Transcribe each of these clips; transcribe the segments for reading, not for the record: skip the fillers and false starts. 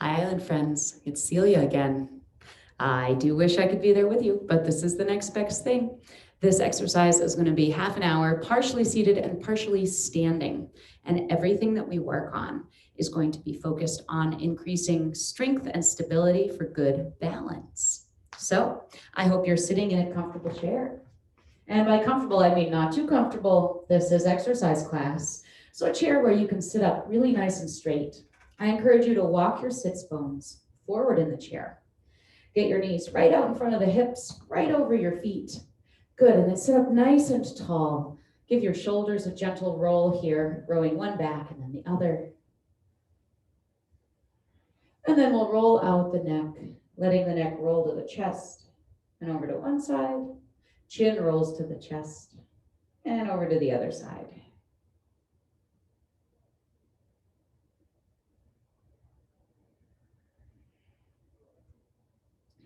Hi, Island friends. It's Celia again. I do wish I could be there with you, but this is the next best thing. This exercise is going to be half an hour, partially seated and partially standing. And everything that we work on is going to be focused on increasing strength and stability for good balance. So I hope you're sitting in a comfortable chair. And by comfortable, I mean not too comfortable. This is exercise class. So a chair where you can sit up really nice and straight. I encourage you to walk your sits bones forward in the chair. Get your knees right out in front of the hips, right over your feet. Good, and then sit up nice and tall. Give your shoulders a gentle roll here, rowing one back and then the other. And then we'll roll out the neck, letting the neck roll to the chest and over to one side. Chin rolls to the chest and over to the other side.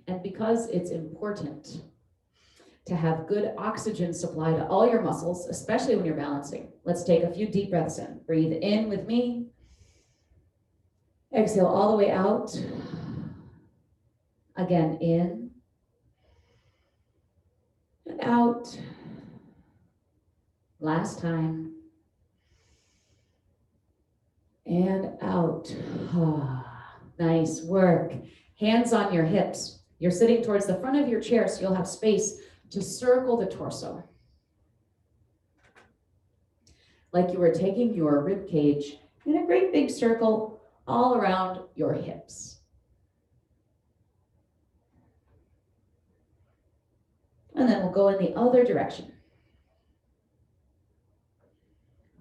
And because it's important to have good oxygen supply to all your muscles, especially when you're balancing, let's take a few deep breaths in. Breathe in with me. Exhale all the way out. Again, in and out. Last time. And out. Nice work. Hands on your hips. You're sitting towards the front of your chair, so you'll have space to circle the torso. Like you were taking your rib cage in a great big circle all around your hips. And then we'll go in the other direction.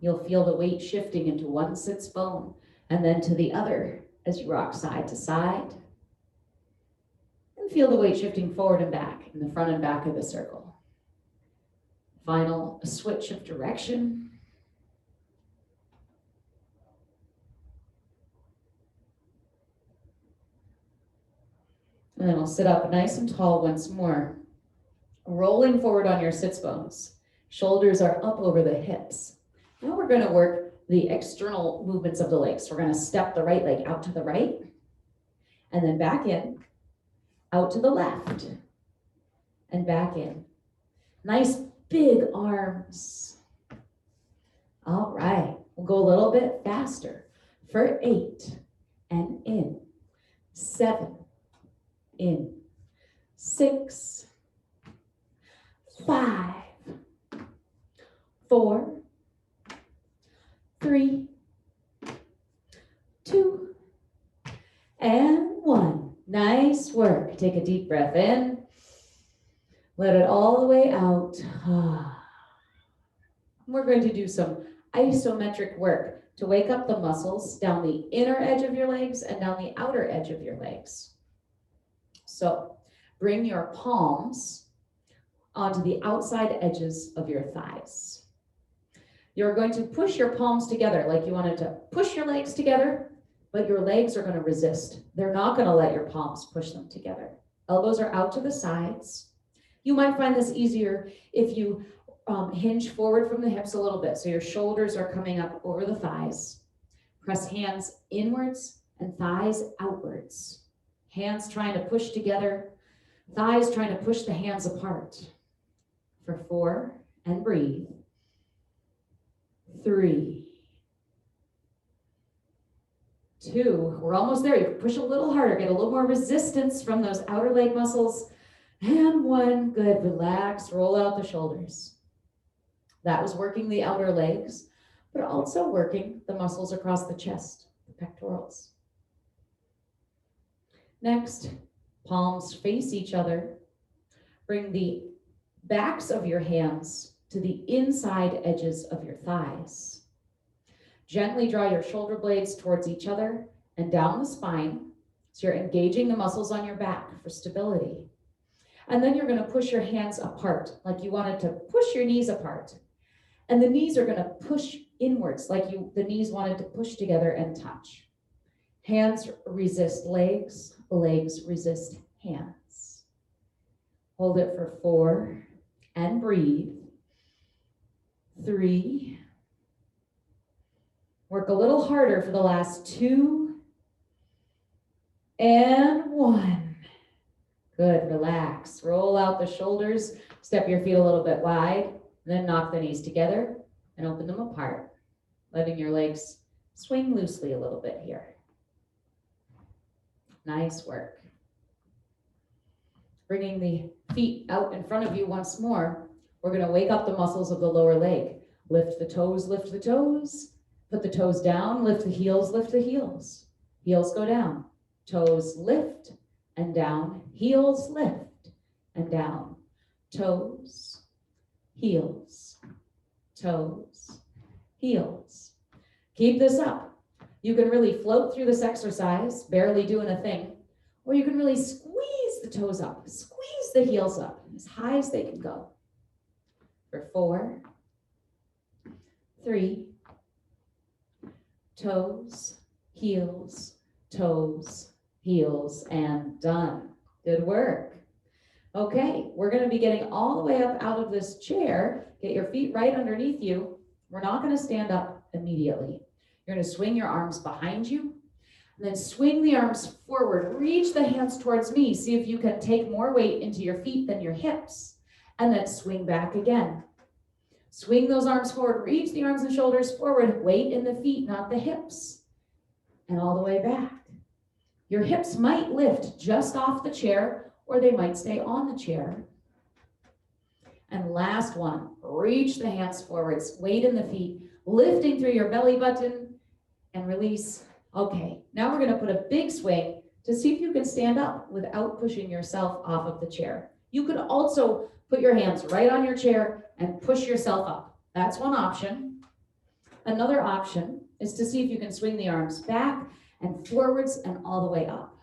You'll feel the weight shifting into one sits bone and then to the other as you rock side to side. And feel the weight shifting forward and back in the front and back of the circle. Final switch of direction. And then we'll sit up nice and tall once more, rolling forward on your sits bones. Shoulders are up over the hips. Now we're going to work the external movements of the legs. We're going to step the right leg out to the right, and then back in, out to the left, and back in. Nice big arms. All right, we'll go a little bit faster for 8, and in, 7, in, 6, 5, 4, 3, 2, and 1. Nice work. Take a deep breath in. Let it all the way out. We're going to do some isometric work to wake up the muscles down the inner edge of your legs and down the outer edge of your legs. So bring your palms onto the outside edges of your thighs. You're going to push your palms together like you wanted to push your legs together, but your legs are going to resist. They're not going to let your palms push them together. Elbows are out to the sides. You might find this easier if you hinge forward from the hips a little bit, so your shoulders are coming up over the thighs. Press hands inwards and thighs outwards. Hands trying to push together, thighs trying to push the hands apart. For 4, and breathe. 3, 2, we're almost there. You can push a little harder, get a little more resistance from those outer leg muscles. And 1, good, relax, roll out the shoulders. That was working the outer legs, but also working the muscles across the chest, the pectorals. Next, palms face each other. Bring the backs of your hands to the inside edges of your thighs. Gently draw your shoulder blades towards each other and down the spine, so you're engaging the muscles on your back for stability. And then you're going to push your hands apart, like you wanted to push your knees apart. And the knees are going to push inwards, like the knees wanted to push together and touch. Hands resist legs, legs resist hands. Hold it for 4, and breathe. 3. Work a little harder for the last 2, And 1. Good, relax. Roll out the shoulders, step your feet a little bit wide, then knock the knees together and open them apart, letting your legs swing loosely a little bit here. Nice work. Bringing the feet out in front of you once more, we're going to wake up the muscles of the lower leg. Lift the toes, put the toes down, lift the heels, heels go down, toes lift and down, heels lift and down, toes, heels, toes, heels. Keep this up. You can really float through this exercise, barely doing a thing, or you can really squeeze the toes up, squeeze the heels up as high as they can go. For 4, 3, toes, heels, and done. Good work. Okay, we're going to be getting all the way up out of this chair. Get your feet right underneath you. We're not going to stand up immediately. You're going to swing your arms behind you, and then swing the arms forward. Reach the hands towards me. See if you can take more weight into your feet than your hips, and then swing back again. Swing those arms forward. Reach the arms and shoulders forward. Weight in the feet, not the hips. And all the way back. Your hips might lift just off the chair, or they might stay on the chair. And last one, reach the hands forwards, weight in the feet, lifting through your belly button, and release. Okay, now we're gonna put a big swing to see if you can stand up without pushing yourself off of the chair. You could also put your hands right on your chair and push yourself up. That's one option. Another option is to see if you can swing the arms back and forwards and all the way up.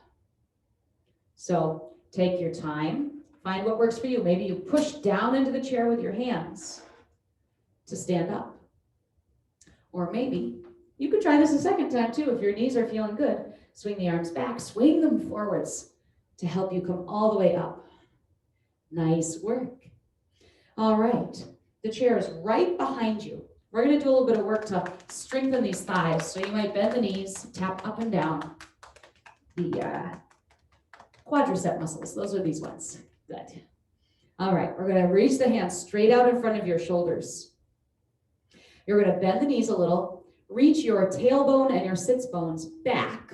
So take your time, find what works for you. Maybe you push down into the chair with your hands to stand up. Or maybe you could try this a second time too if your knees are feeling good. Swing the arms back, swing them forwards to help you come all the way up. Nice work. All right, the chair is right behind you. We're going to do a little bit of work to strengthen these thighs. So you might bend the knees, tap up and down the quadricep muscles. Those are these ones. Good. All right, we're going to reach the hands straight out in front of your shoulders. You're going to bend the knees a little, reach your tailbone and your sits bones back,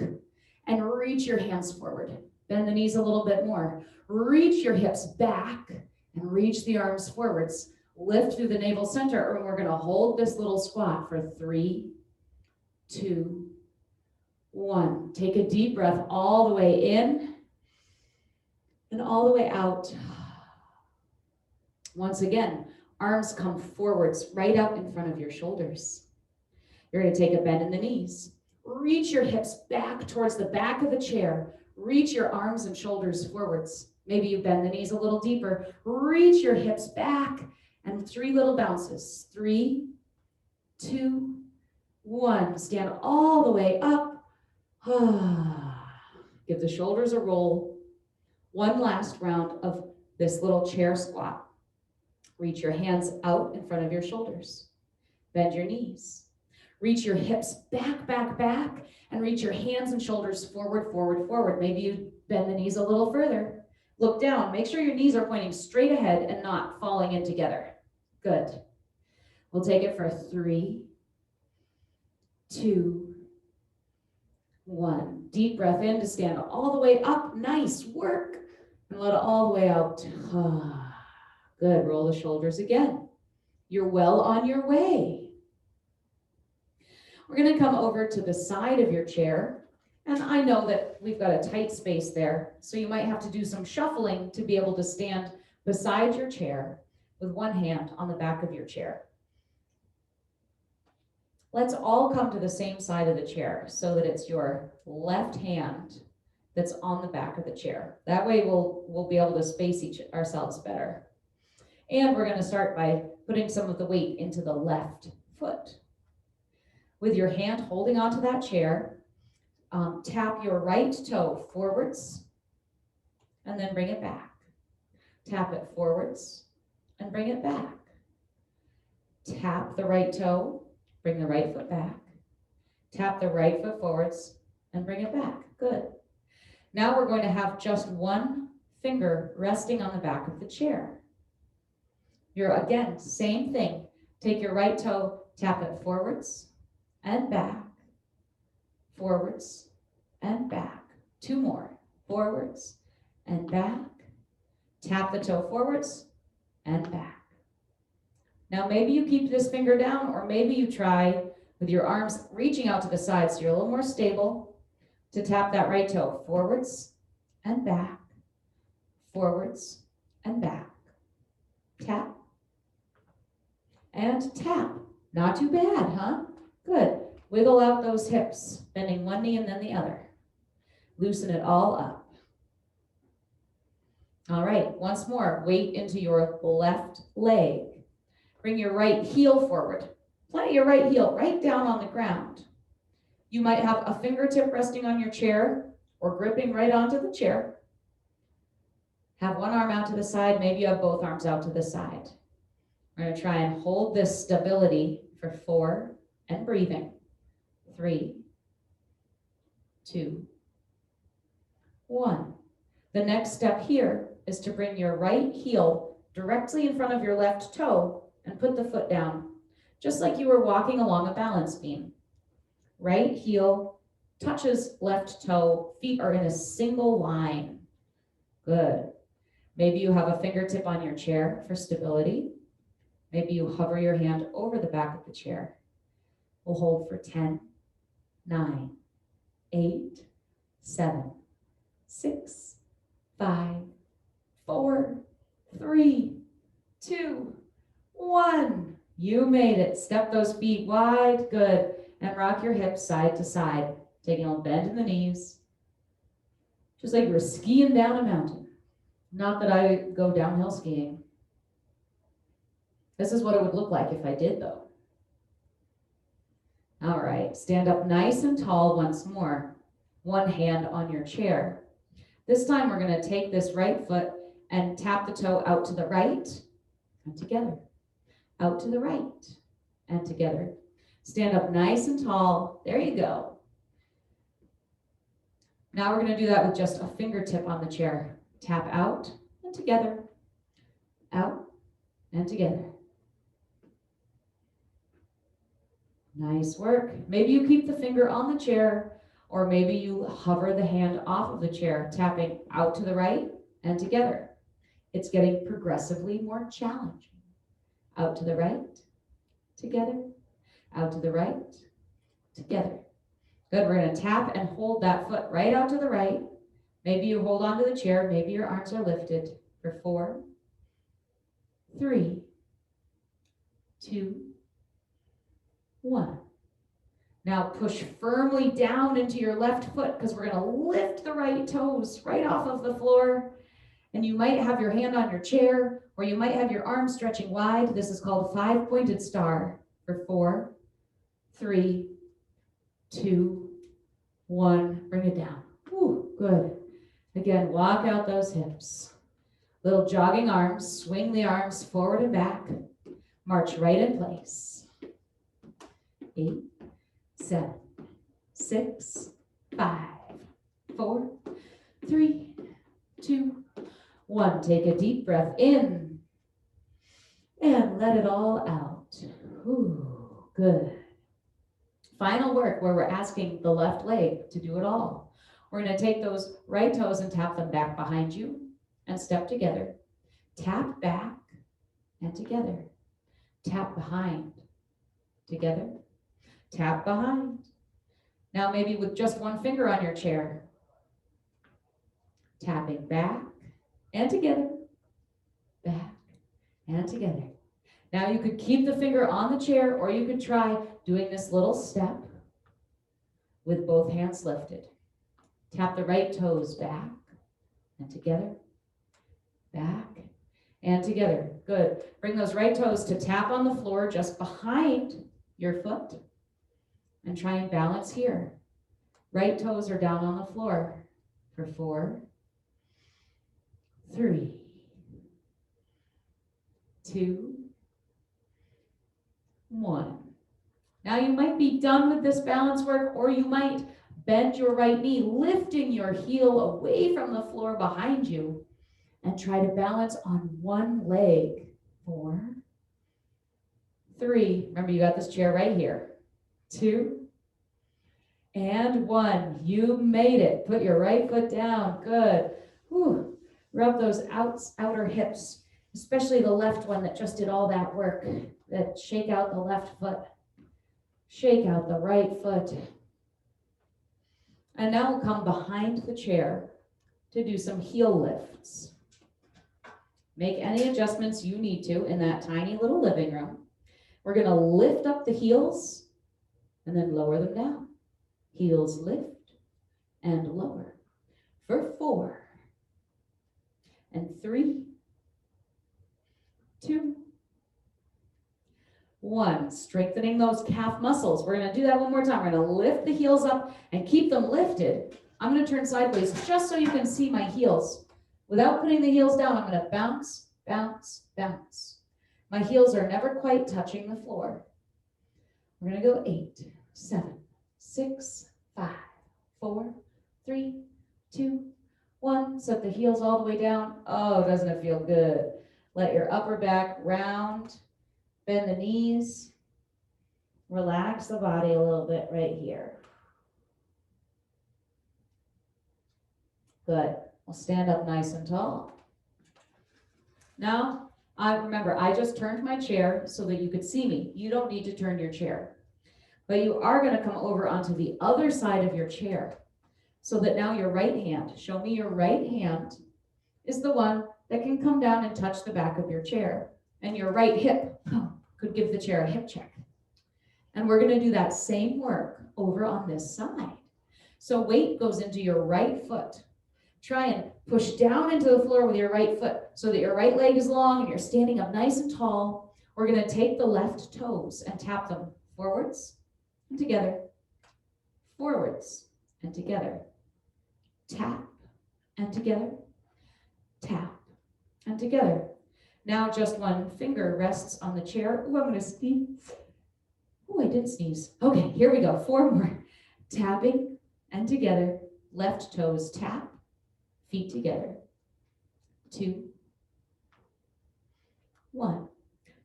and reach your hands forward. Bend the knees a little bit more. Reach your hips back and reach the arms forwards. Lift through the navel center, and we're going to hold this little squat for 3, 2, 1. Take a deep breath all the way in and all the way out. Once again, arms come forwards, right out in front of your shoulders. You're going to take a bend in the knees. Reach your hips back towards the back of the chair. Reach your arms and shoulders forwards. Maybe you bend the knees a little deeper. Reach your hips back. And 3 little bounces. 3, 2, 1. Stand all the way up. Give the shoulders a roll. One last round of this little chair squat. Reach your hands out in front of your shoulders. Bend your knees. Reach your hips back, back, back, and reach your hands and shoulders forward, forward, forward. Maybe you bend the knees a little further. Look down. Make sure your knees are pointing straight ahead and not falling in together. Good. We'll take it for 3, 2, 1. Deep breath in to stand all the way up. Nice work. And let it all the way out. Good. Roll the shoulders again. You're well on your way. We're going to come over to the side of your chair. And I know that we've got a tight space there, so you might have to do some shuffling to be able to stand beside your chair with one hand on the back of your chair. Let's all come to the same side of the chair so that it's your left hand that's on the back of the chair. That way we'll be able to space ourselves better. And we're going to start by putting some of the weight into the left foot. With your hand holding onto that chair, tap your right toe forwards and then bring it back. Tap it forwards and bring it back. Tap the right toe, bring the right foot back. Tap the right foot forwards and bring it back. Good. Now we're going to have just one finger resting on the back of the chair. You're, again, same thing. Take your right toe, tap it forwards and back, forwards and back. 2 more, forwards and back. Tap the toe forwards and back. Now maybe you keep this finger down, or maybe you try with your arms reaching out to the side so you're a little more stable to tap that right toe forwards and back, forwards and back. Tap and tap. Not too bad, huh? Good. Wiggle out those hips, bending one knee and then the other. Loosen it all up. All right, once more, weight into your left leg. Bring your right heel forward. Plant your right heel right down on the ground. You might have a fingertip resting on your chair or gripping right onto the chair. Have one arm out to the side. Maybe you have both arms out to the side. We're going to try and hold this stability for 4 and breathing. 3, 2, 1. The next step here is to bring your right heel directly in front of your left toe and put the foot down, just like you were walking along a balance beam. Right heel touches left toe, feet are in a single line. Good. Maybe you have a fingertip on your chair for stability. Maybe you hover your hand over the back of the chair. We'll hold for 10, 9, 8, 7, 6, 5, 4, 3, 2, 1. You made it. Step those feet wide. Good. And rock your hips side to side, taking a bend in the knees, just like you were skiing down a mountain. Not that I go downhill skiing. This is what it would look like if I did, though. All right, stand up nice and tall once more. One hand on your chair. This time we're going to take this right foot and tap the toe out to the right and together. Out to the right and together. Stand up nice and tall. There you go. Now we're going to do that with just a fingertip on the chair. Tap out and together. Out and together. Nice work. Maybe you keep the finger on the chair, or maybe you hover the hand off of the chair, tapping out to the right and together. It's getting progressively more challenging. Out to the right, together. Out to the right, together. Good, we're going to tap and hold that foot right out to the right. Maybe you hold onto the chair, maybe your arms are lifted for 4, 3, 2, 1. Now push firmly down into your left foot because we're going to lift the right toes right off of the floor. And you might have your hand on your chair, or you might have your arms stretching wide. This is called 5-pointed star for 4, 3, 2, 1. Bring it down. Ooh, good. Again, walk out those hips. Little jogging arms. Swing the arms forward and back. March right in place. 8, 7, 6, 5, 4, 3, 2, 1. Take a deep breath in and let it all out. Ooh, good. Final work where we're asking the left leg to do it all. We're going to take those right toes and tap them back behind you and step together. Tap back and together. Tap behind. Together. Tap behind. Now maybe with just one finger on your chair. Tapping back and together. Back and together. Now you could keep the finger on the chair, or you could try doing this little step with both hands lifted. Tap the right toes back and together, back and together. Good. Bring those right toes to tap on the floor just behind your foot and try and balance here. Right toes are down on the floor for 4, 3, 2, 1. Now you might be done with this balance work, or you might Bend your right knee, lifting your heel away from the floor behind you, and try to balance on one leg. 4, 3, remember you got this chair right here. 2, and 1. You made it. Put your right foot down. Good. Whew. Rub those outer hips, especially the left one that just did all that work. That shake out the left foot. Shake out the right foot. And now we'll come behind the chair to do some heel lifts. Make any adjustments you need to in that tiny little living room. We're going to lift up the heels and then lower them down. Heels lift and lower for 4 and 3, 2, 1. Strengthening those calf muscles. We're going to do that one more time. We're going to lift the heels up and keep them lifted. I'm going to turn sideways just so you can see my heels. Without putting the heels down, I'm going to bounce, bounce, bounce. My heels are never quite touching the floor. We're going to go 8, 7, 6, 5, 4, 3, 2, 1. Set the heels all the way down. Oh, doesn't it feel good? Let your upper back round. Bend the knees. Relax the body a little bit right here. Good. We'll stand up nice and tall. Now, remember, I just turned my chair so that you could see me. You don't need to turn your chair. But you are going to come over onto the other side of your chair so that now your right hand, show me your right hand, is the one that can come down and touch the back of your chair. And your right hip could give the chair a hip check. And we're going to do that same work over on this side. So weight goes into your right foot. Try and push down into the floor with your right foot so that your right leg is long and you're standing up nice and tall. We're going to take the left toes and tap them forwards and together, forwards and together, tap and together, tap and together. Now just one finger rests on the chair. Oh, I'm going to sneeze. Oh, I did sneeze. Okay, here we go. 4 more. Tapping and together, left toes tap, feet together. 2, 1.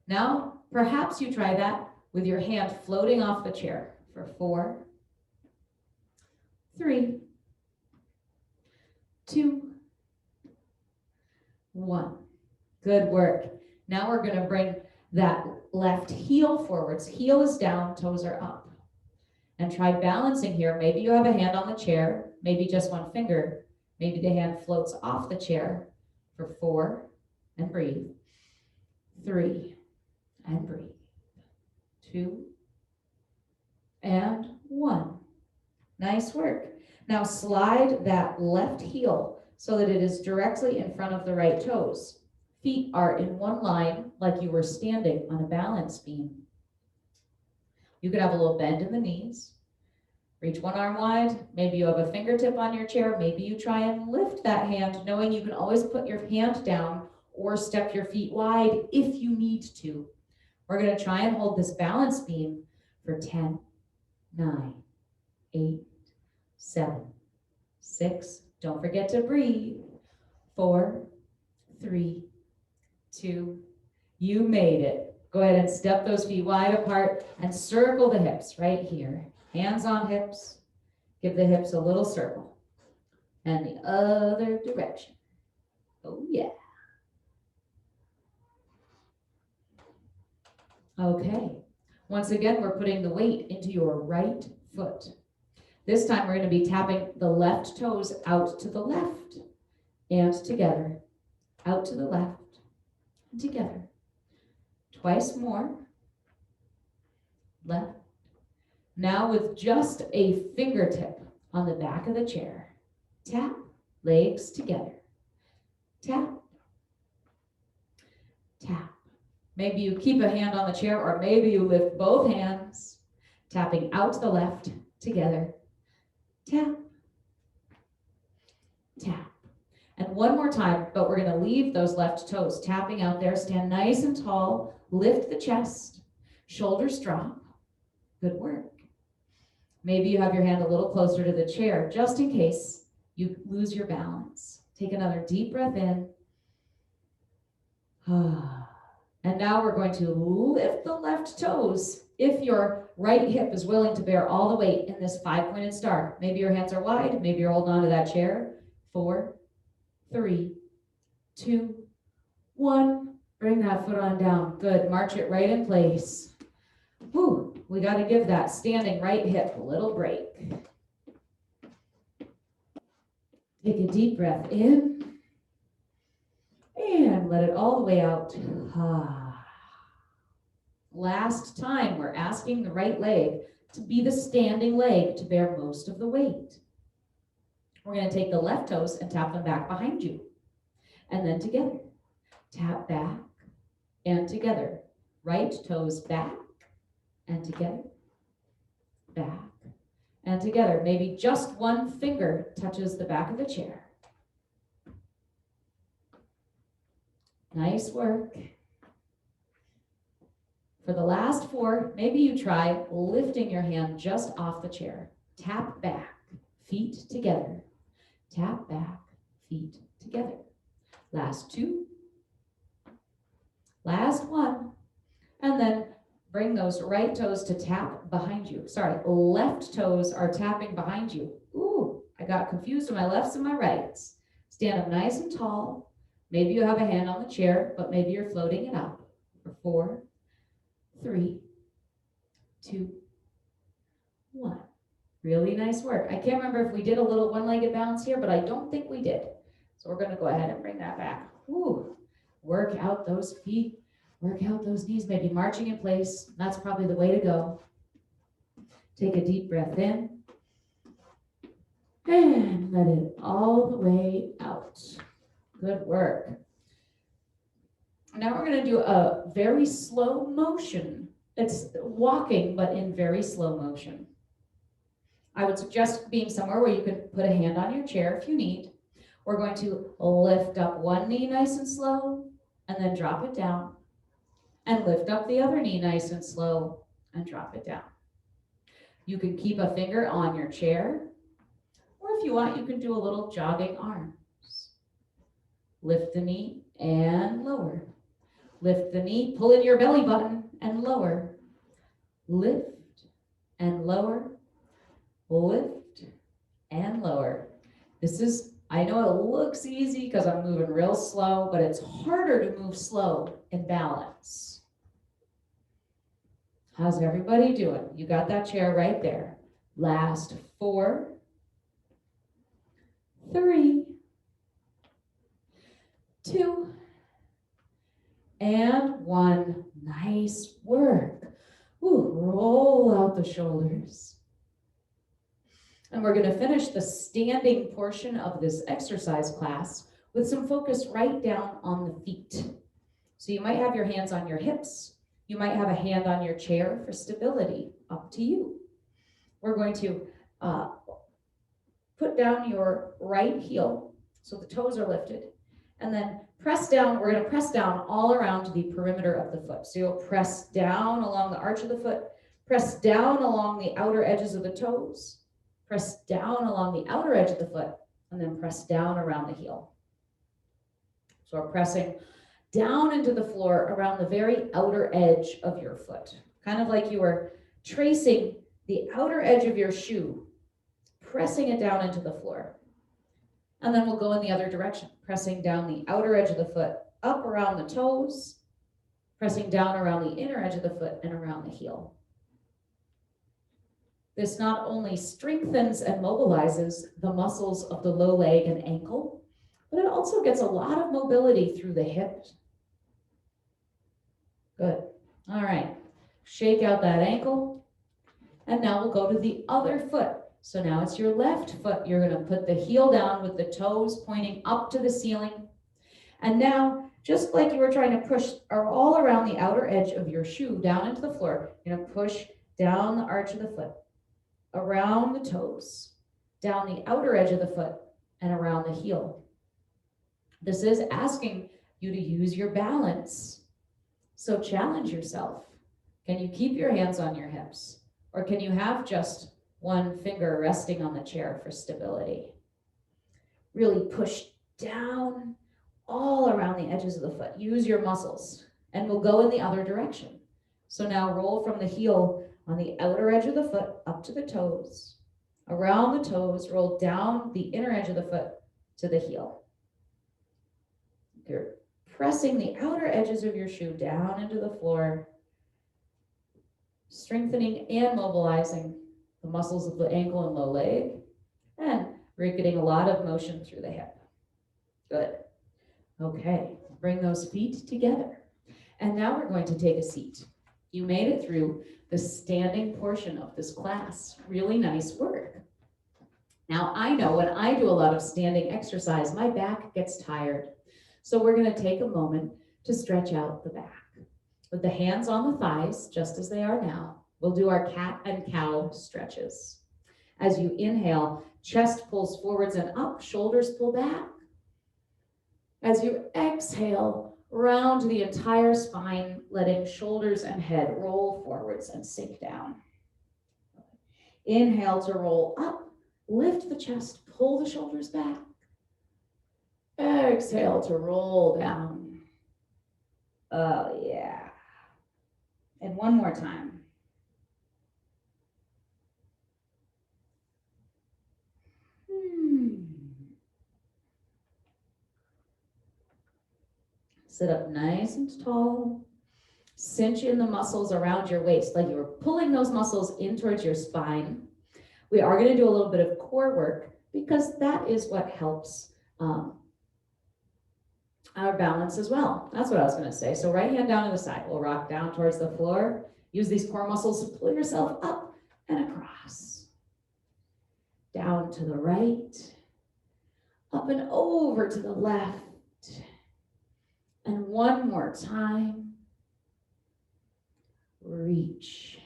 Now, perhaps you try that with your hand floating off the chair for 4, 3, 2, 1. Good work. Now we're going to bring that left heel forwards. Heel is down, toes are up. And try balancing here. Maybe you have a hand on the chair, maybe just one finger. Maybe the hand floats off the chair for 4 and breathe. 3 and breathe. 2 and 1. Nice work. Now slide that left heel so that it is directly in front of the right toes. Feet are in one line like you were standing on a balance beam. You could have a little bend in the knees. Reach one arm wide. Maybe you have a fingertip on your chair. Maybe you try and lift that hand, knowing you can always put your hand down or step your feet wide if you need to. We're going to try and hold this balance beam for 10, 9, 8, 7, 6. Don't forget to breathe. 4, 3, 2. You made it. Go ahead and step those feet wide apart and circle the hips right here. Hands on hips. Give the hips a little circle. And the other direction. Oh, yeah. Okay. Once again, we're putting the weight into your right foot. This time we're going to be tapping the left toes out to the left and together. Out to the left and together. Twice more. Left. Now with just a fingertip on the back of the chair. Tap, legs together. Tap, tap. Maybe you keep a hand on the chair or maybe you lift both hands, tapping out to the left together. Tap, tap. And one more time, but we're going to leave those left toes tapping out there. Stand nice and tall. Lift the chest. Shoulders drop. Good work. Maybe you have your hand a little closer to the chair, just in case you lose your balance. Take another deep breath in. And now we're going to lift the left toes. If your right hip is willing to bear all the weight in this 5-pointed star, maybe your hands are wide, maybe you're holding onto that chair. 4, 3, 2, 1. Bring that foot on down. Good. March it right in place. Whew. We got to give that standing right hip a little break. Take a deep breath in. And let it all the way out. Last time, we're asking the right leg to be the standing leg to bear most of the weight. We're going to take the left toes and tap them back behind you. And then together. Tap back and together. Right toes back and together. Back and together. Maybe just one finger touches the back of the chair. Nice work. For the last 4, maybe you try lifting your hand just off the chair. Tap back, feet together. Tap back, feet together. Last 2. Last 1. And then bring those right toes to tap behind you. Sorry, left toes are tapping behind you. Ooh, I got confused with my lefts and my rights. Stand up nice and tall. Maybe you have a hand on the chair, but maybe you're floating it up. For 4, 3, 2, 1. Really nice work. I can't remember if we did a little one-legged balance here, but I don't think we did. So we're going to go ahead and bring that back. Ooh, work out those feet, work out those knees, maybe marching in place. That's probably the way to go. Take a deep breath in. And let it all the way out. Good work. Now we're going to do a very slow motion. It's walking, but in very slow motion. I would suggest being somewhere where you can put a hand on your chair if you need. We're going to lift up one knee nice and slow, and then drop it down. And lift up the other knee nice and slow, and drop it down. You can keep a finger on your chair, or if you want, you can do a little jogging arms. Lift the knee and lower. Lift the knee, pull in your belly button and lower. Lift and lower. Lift and lower. This is, I know it looks easy because I'm moving real slow, but it's harder to move slow in balance. How's everybody doing? You got that chair right there. Last 4, 3, 2, and 1. Nice work. Ooh, roll out the shoulders. And we're going to finish the standing portion of this exercise class with some focus right down on the feet. So you might have your hands on your hips. You might have a hand on your chair for stability. Up to you. We're going to put down your right heel so the toes are lifted. And then press down. We're going to press down all around the perimeter of the foot. So you'll press down along the arch of the foot, press down along the outer edges of the toes, press down along the outer edge of the foot, and then press down around the heel. So we're pressing down into the floor around the very outer edge of your foot, kind of like you were tracing the outer edge of your shoe, pressing it down into the floor. And then we'll go in the other direction, pressing down the outer edge of the foot, up around the toes, pressing down around the inner edge of the foot and around the heel. This not only strengthens and mobilizes the muscles of the low leg and ankle, but it also gets a lot of mobility through the hip. Good. All right. Shake out that ankle. And now we'll go to the other foot. So now it's your left foot. You're going to put the heel down with the toes pointing up to the ceiling. And now, just like you were trying to push all around the outer edge of your shoe down into the floor, you're going to push down the arch of the foot, around the toes, down the outer edge of the foot, and around the heel. This is asking you to use your balance. So challenge yourself. Can you keep your hands on your hips? Or can you have just One finger resting on the chair for stability. Really push down all around the edges of the foot. Use your muscles, and we'll go in the other direction. So now roll from the heel on the outer edge of the foot up to the toes. Around the toes, roll down the inner edge of the foot to the heel. You're pressing the outer edges of your shoe down into the floor, strengthening and mobilizing the muscles of the ankle and low leg, and we're getting a lot of motion through the hip. Good. Okay, bring those feet together. And now we're going to take a seat. You made it through the standing portion of this class. Really nice work. Now I know when I do a lot of standing exercise, my back gets tired. So we're going to take a moment to stretch out the back. With the hands on the thighs, just as they are now, we'll do our cat and cow stretches. As you inhale, chest pulls forwards and up, shoulders pull back. As you exhale, round the entire spine, letting shoulders and head roll forwards and sink down. Inhale to roll up, lift the chest, pull the shoulders back. Exhale to roll down. Oh yeah. And one more time. Sit up nice and tall. Cinch in the muscles around your waist, like you were pulling those muscles in towards your spine. We are going to do a little bit of core work because that is what helps our balance as well. That's what I was going to say. So right hand down to the side. We'll rock down towards the floor. Use these core muscles to pull yourself up and across. Down to the right. Up and over to the left. And one more time. Reach.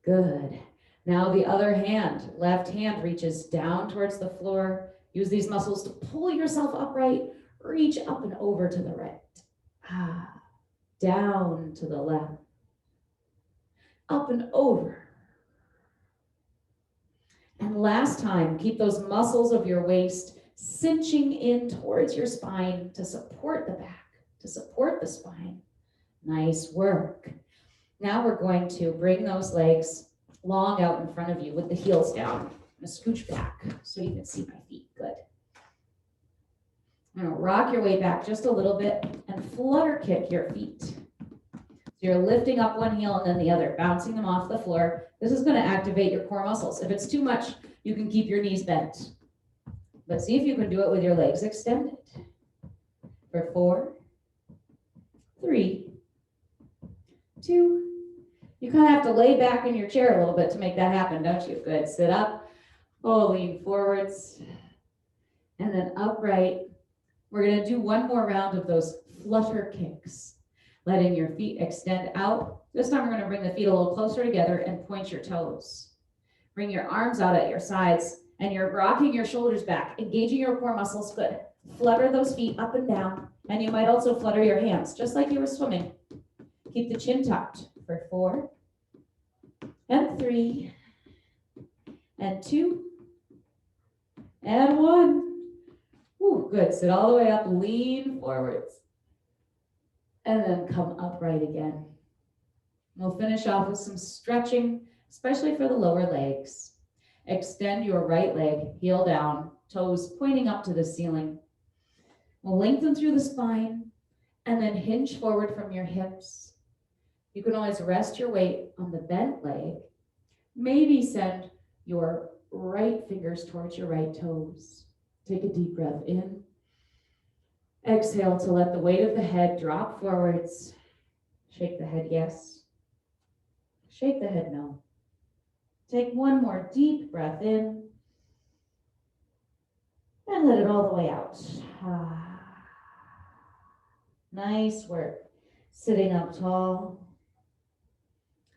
Good. Now the other hand, left hand reaches down towards the floor. Use these muscles to pull yourself upright. Reach up and over to the right. Down to the left. Up and over. And last time, keep those muscles of your waist cinching in towards your spine to support the back, to support the spine. Nice work. Now we're going to bring those legs long out in front of you with the heels down. I'm going to scooch back so you can see my feet. Good. I'm going to rock your way back just a little bit and flutter kick your feet. So you're lifting up one heel and then the other, bouncing them off the floor. This is going to activate your core muscles. If it's too much, you can keep your knees bent. But see if you can do it with your legs extended. For 4, 3, 2. You kind of have to lay back in your chair a little bit to make that happen, don't you? Good. Sit up. Oh, lean forwards. And then upright. We're going to do one more round of those flutter kicks, letting your feet extend out. This time we're going to bring the feet a little closer together and point your toes. Bring your arms out at your sides, and you're rocking your shoulders back, engaging your core muscles. Good. Flutter those feet up and down, and you might also flutter your hands, just like you were swimming. Keep the chin tucked for 4, and 3, and 2, and 1. Ooh, good. Sit all the way up, lean forwards, and then come upright again. We'll finish off with some stretching, especially for the lower legs. Extend your right leg, heel down, toes pointing up to the ceiling. We'll lengthen through the spine, and then hinge forward from your hips. You can always rest your weight on the bent leg. Maybe send your right fingers towards your right toes. Take a deep breath in. Exhale to let the weight of the head drop forwards. Shake the head yes. Shake the head no. Take one more deep breath in. And let it all the way out. Nice work. Sitting up tall.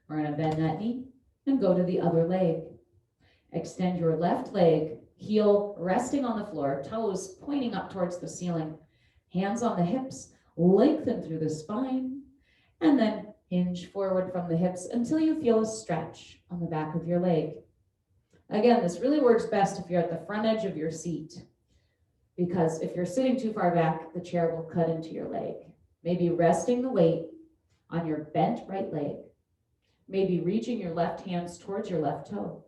We're going to bend that knee and go to the other leg. Extend your left leg, heel resting on the floor, toes pointing up towards the ceiling, hands on the hips, lengthen through the spine, and then hinge forward from the hips until you feel a stretch on the back of your leg. Again, this really works best if you're at the front edge of your seat, because if you're sitting too far back, the chair will cut into your leg. Maybe resting the weight on your bent right leg. Maybe reaching your left hands towards your left toe.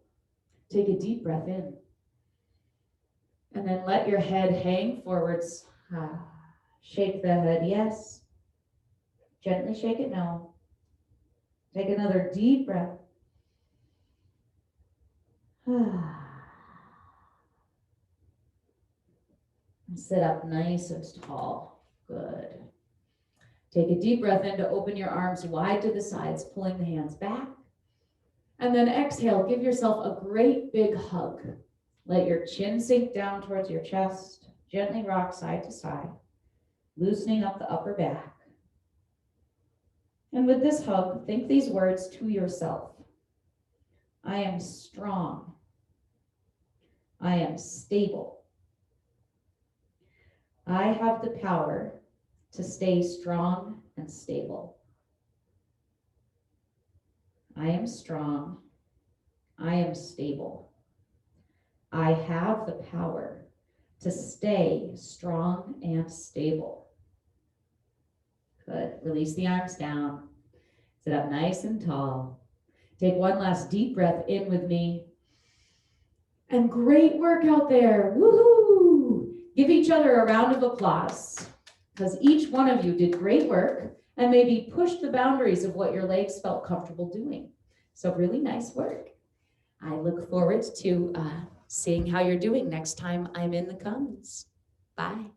Take a deep breath in. And then let your head hang forwards. Shake the head, yes. Gently shake it, no. Take another deep breath. And sit up nice and tall. Good. Take a deep breath in to open your arms wide to the sides, pulling the hands back. And then exhale, give yourself a great big hug. Let your chin sink down towards your chest. Gently rock side to side, loosening up the upper back. And with this hug, think these words to yourself. I am strong. I am stable. I have the power to stay strong and stable. I am strong. I am stable. I have the power to stay strong and stable. Good. Release the arms down. Sit up nice and tall. Take one last deep breath in with me. And great work out there. Woohoo! Give each other a round of applause, because each one of you did great work and maybe pushed the boundaries of what your legs felt comfortable doing. So really nice work. I look forward to seeing how you're doing next time I'm in the Commons. Bye.